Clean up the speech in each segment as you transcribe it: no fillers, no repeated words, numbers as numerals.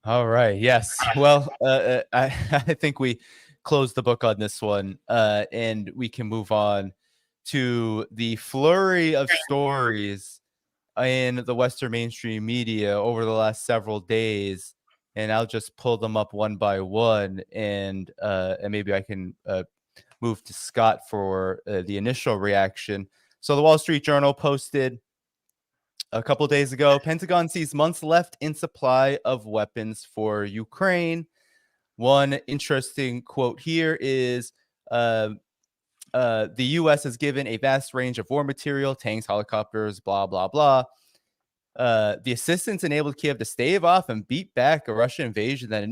All right. Yes. Well, I think we closed the book on this one, and we can move on to the flurry of stories in the Western mainstream media over the last several days. And I'll just pull them up one by one, and maybe I can move to Scott for the initial reaction. So the Wall Street Journal posted a couple days ago, Pentagon sees months left in supply of weapons for Ukraine. One interesting quote here is the U.S. has given a vast range of war material, tanks, helicopters, blah, blah, blah. The assistance enabled Kiev to stave off and beat back a Russian invasion that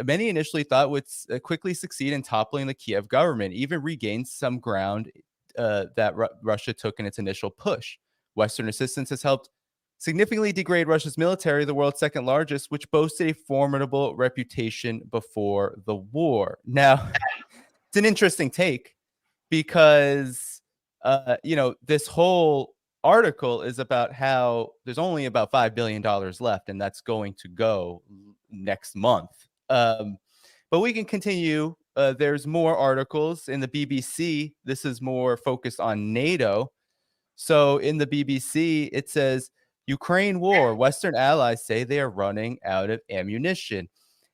many initially thought would quickly succeed in toppling the Kiev government, even regained some ground that Russia took in its initial push. Western assistance has helped significantly degrade Russia's military, the world's second largest, which boasted a formidable reputation before the war. Now, it's an interesting take because, this whole article is about how there's only about $5 billion left, and that's going to go next month. But we can continue. There's more articles in the BBC. This is more focused on NATO. So in the BBC, it says, Ukraine war, Western allies say they are running out of ammunition.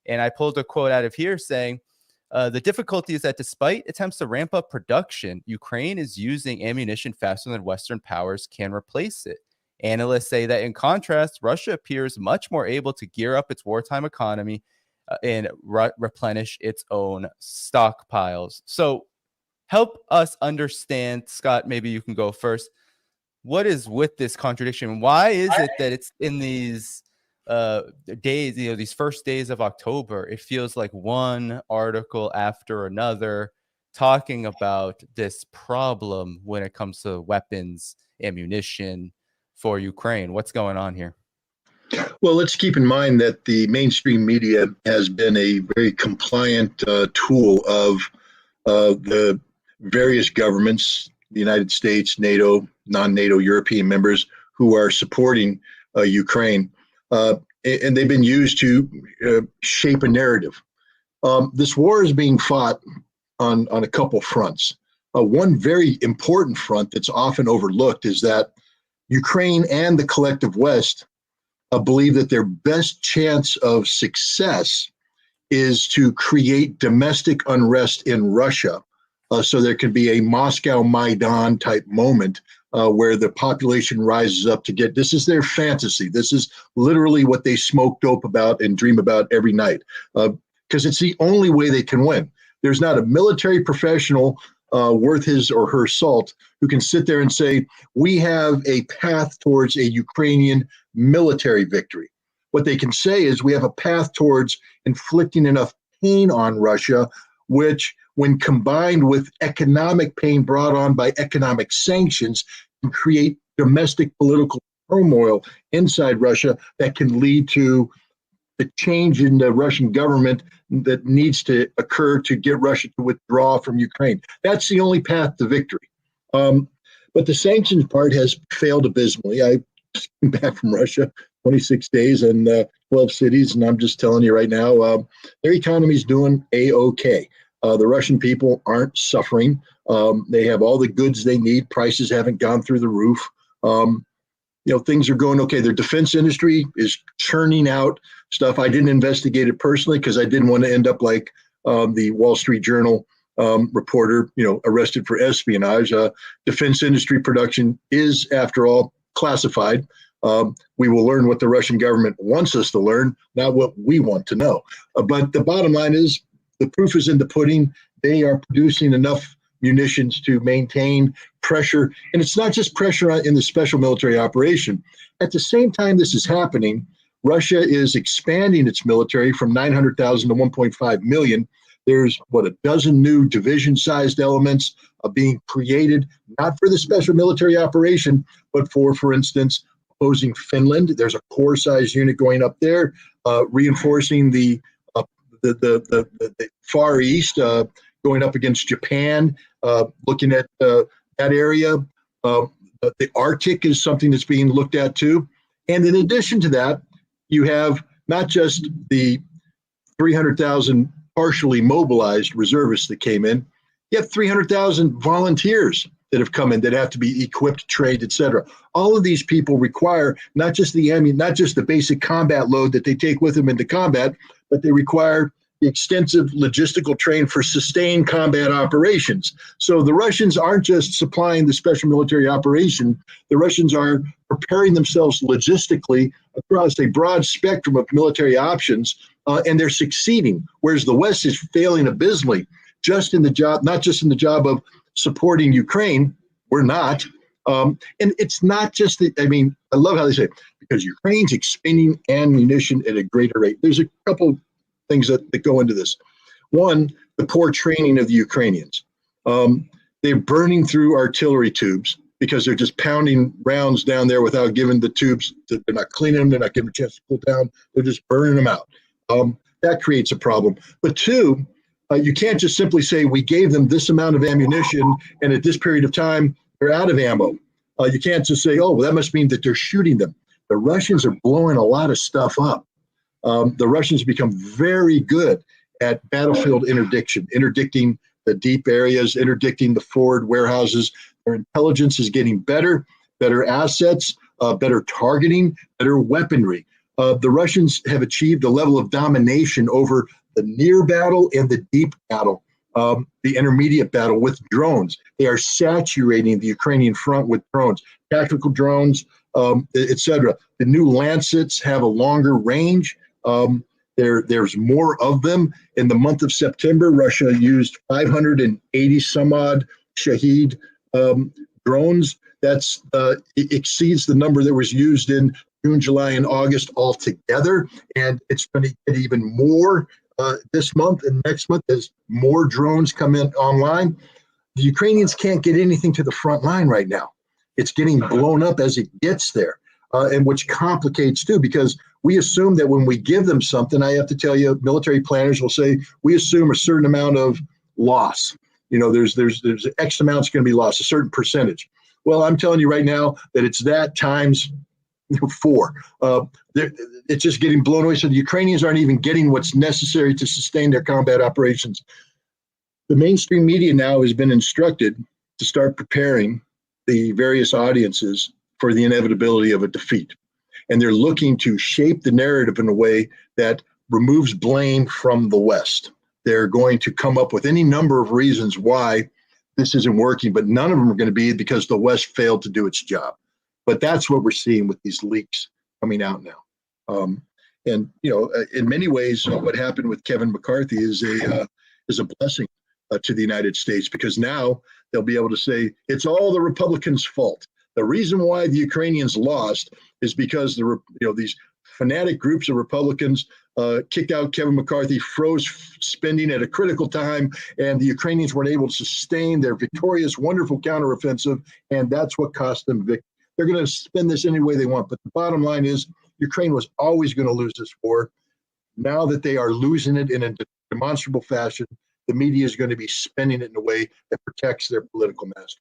And I pulled a quote out of here saying, the difficulty is that despite attempts to ramp up production, Ukraine is using ammunition faster than Western powers can replace it. Analysts say that in contrast, Russia appears much more able to gear up its wartime economy and replenish its own stockpiles. So help us understand, Scott, maybe you can go first. What is with this contradiction? Why is it that it's in these days, these first days of October, it feels like one article after another talking about this problem when it comes to weapons, ammunition for Ukraine? What's going on here? Well, let's keep in mind that the mainstream media has been a very compliant tool of the various governments, the United States, NATO, non-NATO European members who are supporting Ukraine. And they've been used to shape a narrative. This war is being fought on a couple fronts. One very important front that's often overlooked is that Ukraine and the collective West believe that their best chance of success is to create domestic unrest in Russia. So there can be a Moscow Maidan type moment where the population rises up to get, this is their fantasy. This is literally what they smoke dope about and dream about every night, because it's the only way they can win. There's not a military professional worth his or her salt who can sit there and say, we have a path towards a Ukrainian military victory. What they can say is we have a path towards inflicting enough pain on Russia, which, when combined with economic pain brought on by economic sanctions, can create domestic political turmoil inside Russia that can lead to the change in the Russian government that needs to occur to get Russia to withdraw from Ukraine. That's the only path to victory. But the sanctions part has failed abysmally. I just came back from Russia, 26 days and 12 cities, and I'm just telling you right now, their economy is doing A-OK. The Russian people aren't suffering. They have all the goods they need. Prices haven't gone through the roof. Things are going okay. Their defense industry is churning out stuff. I didn't investigate it personally because I didn't want to end up like the Wall Street Journal reporter, arrested for espionage. Defense industry production is, after all, classified. We will learn what the Russian government wants us to learn, not what we want to know. But the bottom line is, the proof is in the pudding. They are producing enough munitions to maintain pressure. And it's not just pressure in the special military operation. At the same time this is happening, Russia is expanding its military from 900,000 to 1.5 million. There's, a dozen new division-sized elements being created, not for the special military operation, but for instance, opposing Finland. There's a corps-sized unit going up there, reinforcing the Far East, going up against Japan, looking at that area. The Arctic is something that's being looked at too. And in addition to that, you have not just the 300,000 partially mobilized reservists that came in. You have 300,000 volunteers that have come in that have to be equipped, trained, et cetera. All of these people require not just the basic combat load that they take with them into combat, but they require the extensive logistical training for sustained combat operations. So the Russians aren't just supplying the special military operation. The Russians are preparing themselves logistically across a broad spectrum of military options, and they're succeeding, whereas the West is failing abysmally, not just in the job of supporting Ukraine. We're not. And it's not just I love how they say it, because Ukraine's expending ammunition at a greater rate. There's a couple things that go into this. One, the poor training of the Ukrainians. They're burning through artillery tubes because they're just pounding rounds down there without giving the tubes, they're not cleaning them, they're not giving them a chance to cool down, they're just burning them out. That creates a problem. But two, you can't just simply say we gave them this amount of ammunition and at this period of time they're out of ammo. You can't just say, oh, well, that must mean that they're shooting them. The Russians are blowing a lot of stuff up. The Russians become very good at battlefield interdicting the deep areas, interdicting the forward warehouses. Their intelligence is getting better assets, better targeting, better weaponry. The Russians have achieved a level of domination over the near battle and the deep battle, the intermediate battle with drones. They are saturating the Ukrainian front with drones, tactical drones, etc. The new Lancets have a longer range. There's more of them. In the month of September, Russia used 580 some odd Shahed drones. It exceeds the number that was used in June, July, and August altogether. And it's going to get even more this month and next month as more drones come in online. The Ukrainians can't get anything to the front line right now. It's getting blown up as it gets there. And which complicates too, because we assume that when we give them something, I have to tell you, military planners will say, we assume a certain amount of loss. There's X amount's going to be lost, a certain percentage. Well, I'm telling you right now that it's that times 4. It's just getting blown away. So the Ukrainians aren't even getting what's necessary to sustain their combat operations. The mainstream media now has been instructed to start preparing the various audiences for the inevitability of a defeat. And they're looking to shape the narrative in a way that removes blame from the West. They're going to come up with any number of reasons why this isn't working, but none of them are going to be because the West failed to do its job. But that's what we're seeing with these leaks coming out now. In many ways, what happened with Kevin McCarthy is a blessing to the United States, because now they'll be able to say it's all the Republicans' fault. The reason why the Ukrainians lost is because these fanatic groups of Republicans kicked out Kevin McCarthy, froze spending at a critical time, and the Ukrainians weren't able to sustain their victorious, wonderful counteroffensive, and that's what cost them victory. They're going to spend this any way they want, but the bottom line is Ukraine was always going to lose this war. Now that they are losing it in a demonstrable fashion, the media is going to be spending it in a way that protects their political masters.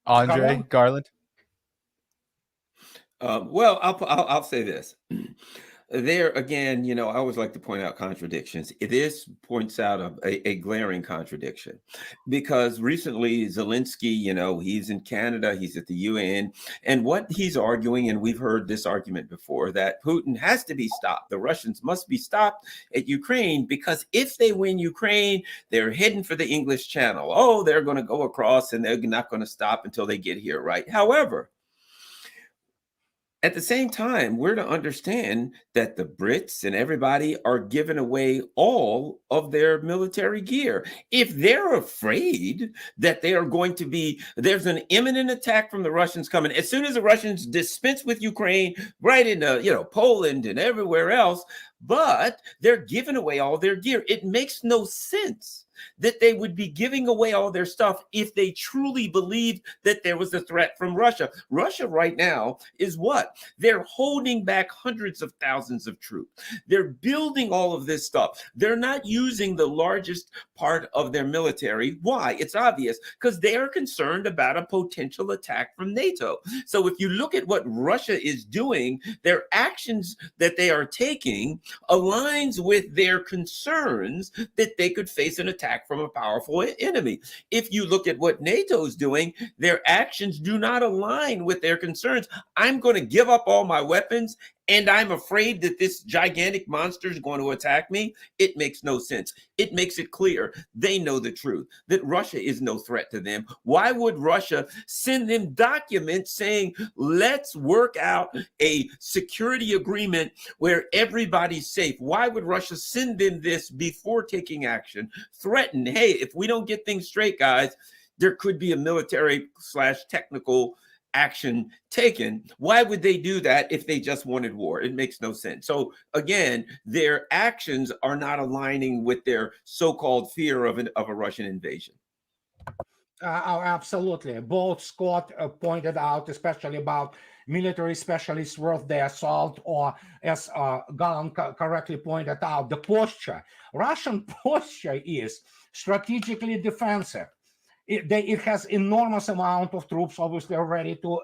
Andre Garland. Well, I'll say this. There again, I always like to point out contradictions. This points out a glaring contradiction, because recently Zelensky, he's in Canada, he's at the UN, and what he's arguing, and we've heard this argument before, that Putin has to be stopped. The Russians must be stopped at Ukraine, because if they win Ukraine, they're heading for the English Channel. Oh, they're going to go across and they're not going to stop until they get here, right? However, at the same time, we're to understand that the Brits and everybody are giving away all of their military gear. If they're afraid that they are going to there's an imminent attack from the Russians coming, as soon as the Russians dispense with Ukraine, right into, Poland and everywhere else, but they're giving away all their gear. It makes no sense that they would be giving away all their stuff if they truly believed that there was a threat from Russia. Russia right now is what? They're holding back hundreds of thousands of troops. They're building all of this stuff. They're not using the largest part of their military. Why? It's obvious, because they are concerned about a potential attack from NATO. So if you look at what Russia is doing, their actions that they are taking aligns with their concerns that they could face an attack from a powerful enemy. If you look at what NATO is doing, their actions do not align with their concerns. I'm going to give up all my weapons and I'm afraid that this gigantic monster is going to attack me. It makes no sense. It makes it clear they know the truth, that Russia is no threat to them. Why would Russia send them documents saying, let's work out a security agreement where everybody's safe? Why would Russia send them this before taking action, threaten, hey, if we don't get things straight, guys, there could be a military/technical action taken? Why would they do that if they just wanted war? It makes no sense. So again, their actions are not aligning with their so-called fear of a Russian invasion. Absolutely. Both Scott pointed out, especially about military specialists worth their salt, or as Gallant correctly pointed out, the posture. Russian posture is strategically defensive. It has enormous amount of troops, obviously, ready to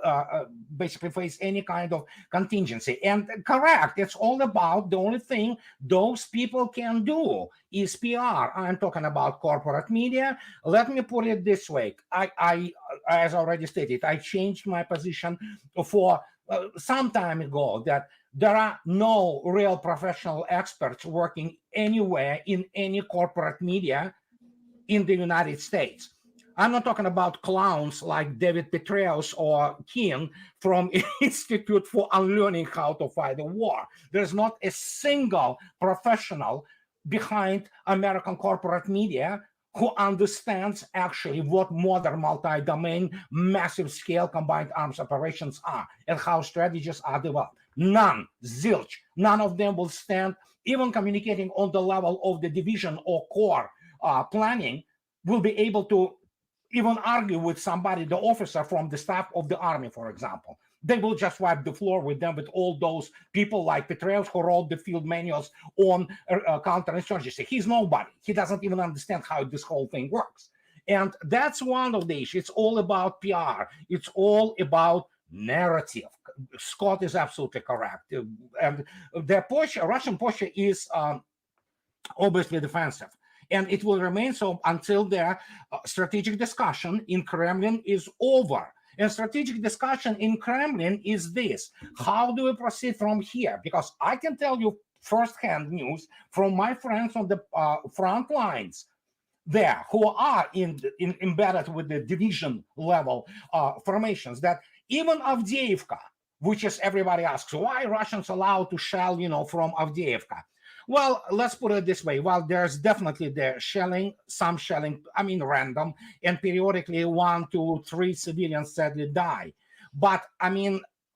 basically face any kind of contingency. And correct, it's all about, the only thing those people can do is PR. I'm talking about corporate media. Let me put it this way. I as already stated, I changed my position for some time ago that there are no real professional experts working anywhere in any corporate media in the United States. I'm not talking about clowns like David Petraeus or King from Institute for Unlearning How to Fight a War. There's not a single professional behind American corporate media who understands actually what modern multi-domain, massive scale combined arms operations are and how strategies are developed. None, zilch. None of them will stand, even communicating on the level of the division or corps planning, will be able to even argue with somebody, the officer from the staff of the army, for example. They will just wipe the floor with them, with all those people like Petraeus who wrote the field manuals on counterinsurgency. He's nobody. He doesn't even understand how this whole thing works. And that's one of the issues. It's all about PR. It's all about narrative. Scott is absolutely correct. And the posture, Russian posture is obviously defensive. And it will remain so until the strategic discussion in Kremlin is over. And strategic discussion in Kremlin is this: how do we proceed from here? Because I can tell you firsthand news from my friends on the front lines there who are embedded with the division level formations, that even Avdiivka, which is, everybody asks, why Russians allowed to shell, from Avdiivka? Well, let's put it this way. Well, there's definitely the shelling, some shelling, random, and periodically 1, 2, 3 civilians sadly die. But,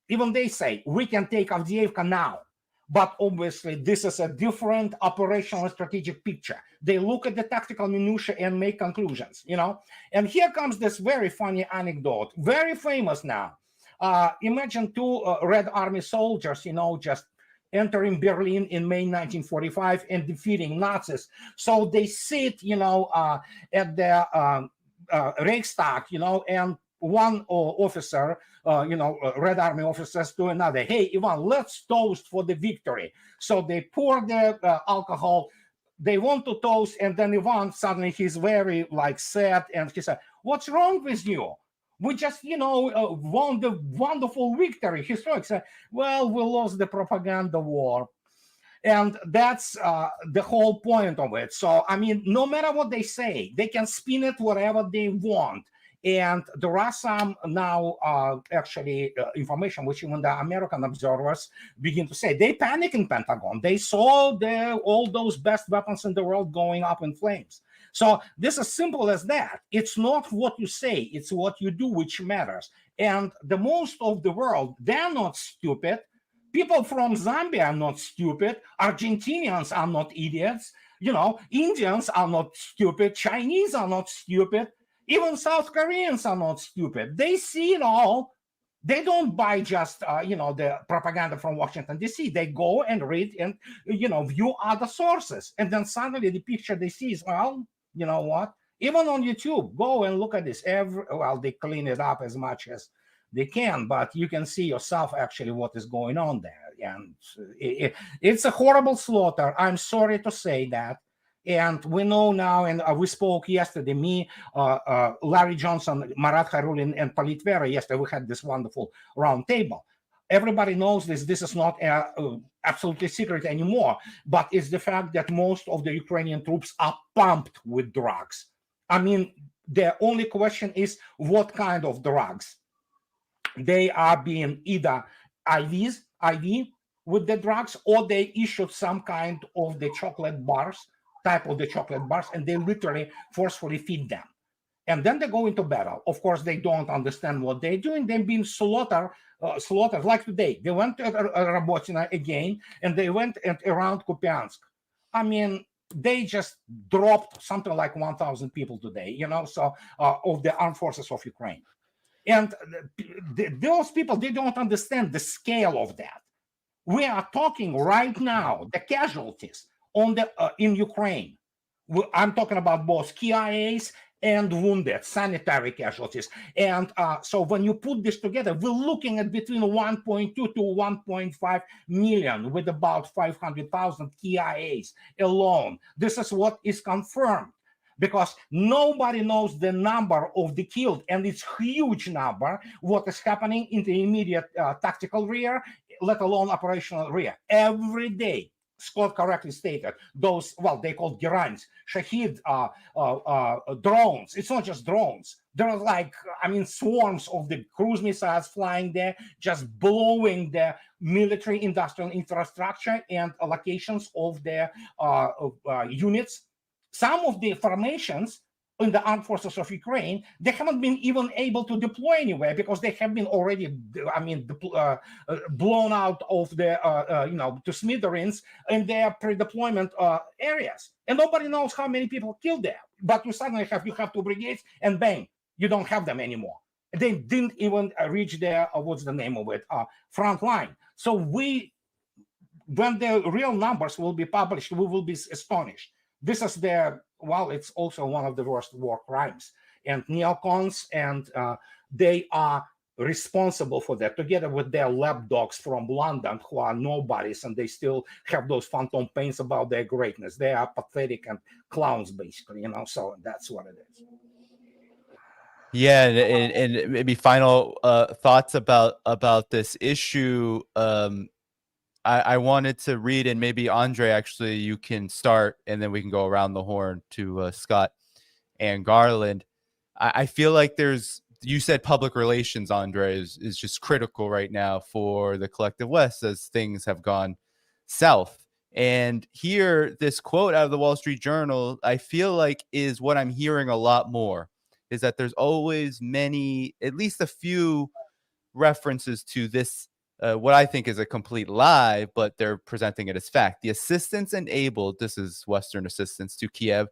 even they say, we can take Avdiivka now. But obviously, this is a different operational and strategic picture. They look at the tactical minutiae and make conclusions, And here comes this very funny anecdote, very famous now. Imagine 2 Red Army soldiers, just entering Berlin in May 1945 and defeating Nazis. So they sit, at the Reichstag, and one officer, Red Army officers to another, hey, Ivan, let's toast for the victory. So they pour the alcohol, they want to toast, and then Ivan, suddenly he's very sad, and he said, what's wrong with you? We just, won the wonderful victory. Historic said, well, we lost the propaganda war. And that's the whole point of it. So, no matter what they say, they can spin it whatever they want. And there are some now information which even the American observers begin to say. They panic in Pentagon. They saw all those best weapons in the world going up in flames. So this is simple as that. It's not what you say, it's what you do which matters. And the most of the world, they're not stupid. People from Zambia are not stupid. Argentinians are not idiots. Indians are not stupid. Chinese are not stupid. Even South Koreans are not stupid. They see it all. They don't buy just, the propaganda from Washington, D.C. They go and read and, view other sources. And then suddenly the picture they see is, well, you know what? Even on YouTube, go and look at this. They clean it up as much as they can, but you can see yourself actually what is going on there. And it's a horrible slaughter. I'm sorry to say that. And we know now, and we spoke yesterday, Larry Johnson, Marat Harulin, and Palit Vera, yesterday we had this wonderful round table. Everybody knows this. This is not absolutely secret anymore, but it's the fact that most of the Ukrainian troops are pumped with drugs. I mean, the only question is what kind of drugs. They are being either IV with the drugs, or they issued some kind of the type of the chocolate bars, and they literally forcefully feed them. And then they go into battle. Of course, they don't understand what they're doing. They've been slaughtered like today. They went to Robotina again, and they went around Kupiansk. I mean, they just dropped something like 1,000 people today, of the armed forces of Ukraine. And those people, they don't understand the scale of that. We are talking right now, the casualties in Ukraine. I'm talking about both KIAs and wounded, sanitary casualties. And so when you put this together, we're looking at between 1.2 to 1.5 million, with about 500,000 KIAs alone. This is what is confirmed, because nobody knows the number of the killed, and it's huge number, what is happening in the immediate tactical rear, let alone operational rear. Every day, Scott correctly stated, those, they called Gerans, Shahid drones. It's not just drones. There are swarms of the cruise missiles flying there, just blowing the military industrial infrastructure and locations of their units. Some of the formations in the armed forces of Ukraine, they haven't been even able to deploy anywhere, because they have been already, blown out of the, to smithereens in their pre-deployment areas. And nobody knows how many people killed there. But you suddenly have 2 brigades, and bang, you don't have them anymore. They didn't even reach their, front line. So when the real numbers will be published, we will be astonished. This is it's also one of the worst war crimes. And neocons, and they are responsible for that, together with their lapdogs from London, who are nobodies, and they still have those phantom pains about their greatness. They are pathetic and clowns, basically, so that's what it is. Yeah, and maybe final thoughts about this issue. I wanted to read, and maybe Andre, actually, you can start, and then we can go around the horn to Scott and Garland. I feel like you said public relations, Andre, is just critical right now for the collective West, as things have gone south. And here, this quote out of the Wall Street Journal, I feel like is what I'm hearing a lot more, is that there's always at least a few references to this, what I think is a complete lie, but they're presenting it as fact. The assistance enabled, this is Western assistance to Kiev,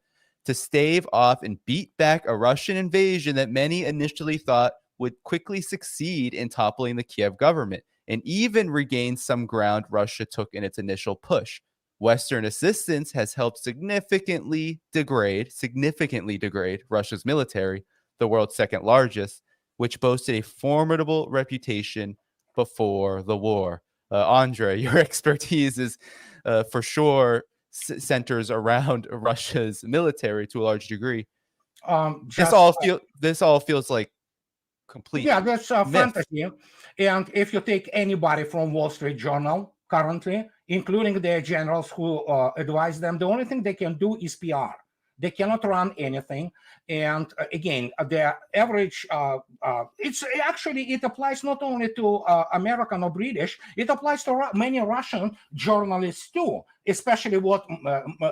to stave off and beat back a Russian invasion that many initially thought would quickly succeed in toppling the Kiev government, and even regain some ground Russia took in its initial push. Western assistance has helped significantly degrade Russia's military, the world's second largest, which boasted a formidable reputation before the war. Andre, your expertise is for sure centers around Russia's military to a large degree. This all feels like complete. Yeah, that's fantasy. And if you take anybody from Wall Street Journal currently, including their generals who advise them, the only thing they can do is PR. They cannot run anything. And again, the average, it applies not only to American or British, it applies to many Russian journalists too, especially what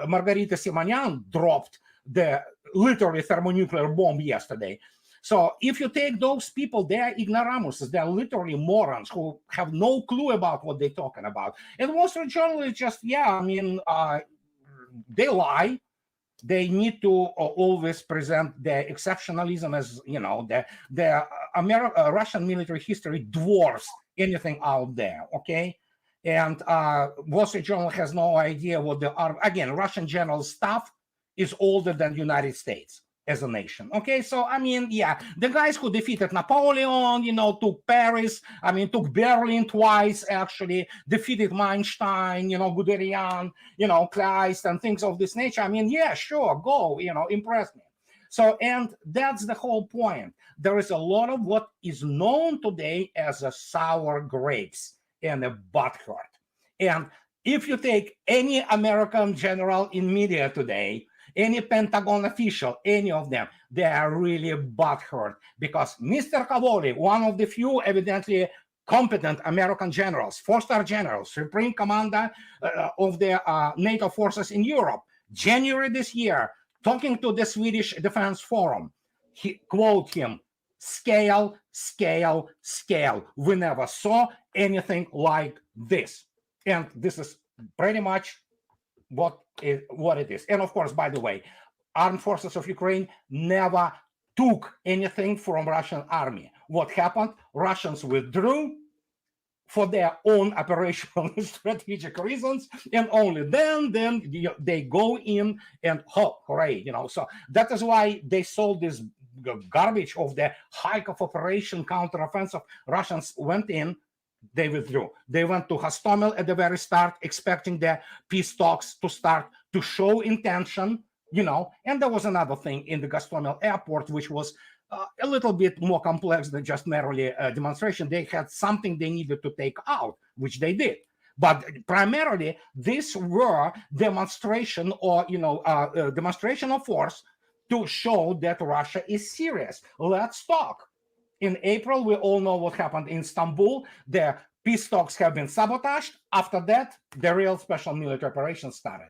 Margarita Simonyan dropped, the literally thermonuclear bomb yesterday. So if you take those people, they are ignoramuses. They are literally morons who have no clue about what they're talking about. And Wall Street Journal is just, they lie. They need to always present their exceptionalism as, you know, the Russian military history dwarfs anything out there. Okay. And Wall Street Journal has no idea what again, Russian general staff is older than the United States as a nation. Okay, so I mean, yeah, the guys who defeated Napoleon, you know, took Paris, I mean, took Berlin twice, actually, defeated Manstein, you know, Guderian, you know, Kleist, and things of this nature. I mean, yeah, sure, go, you know, impress me. So, and that's the whole point. There is a lot of what is known today as a sour grapes and a butthurt. And if you take any American general in media today, any Pentagon official, any of them, they are really butthurt because Mr. Cavoli, one of the few evidently competent American generals, four-star generals, supreme commander of the NATO forces in Europe, January this year, talking to the Swedish Defense Forum, he quote him, scale, scale, scale. We never saw anything like this. And this is pretty much what it is. And of course, by the way, armed forces of Ukraine never took anything from Russian army. What happened? Russians withdrew for their own operational and strategic reasons, and only then they go in and hooray, you know. So that is why they sold this garbage of the Kharkov operation counteroffensive. Russians went in, they withdrew. They went to Hostomel at the very start, expecting the peace talks to start to show intention, you know. And there was another thing in the Hostomel airport, which was a little bit more complex than just merely a demonstration. They had something they needed to take out, which they did. But primarily, these were demonstration or, you know, demonstration of force to show that Russia is serious. Let's talk. In April, we all know what happened in Istanbul. The peace talks have been sabotaged. After that, the real special military operation started.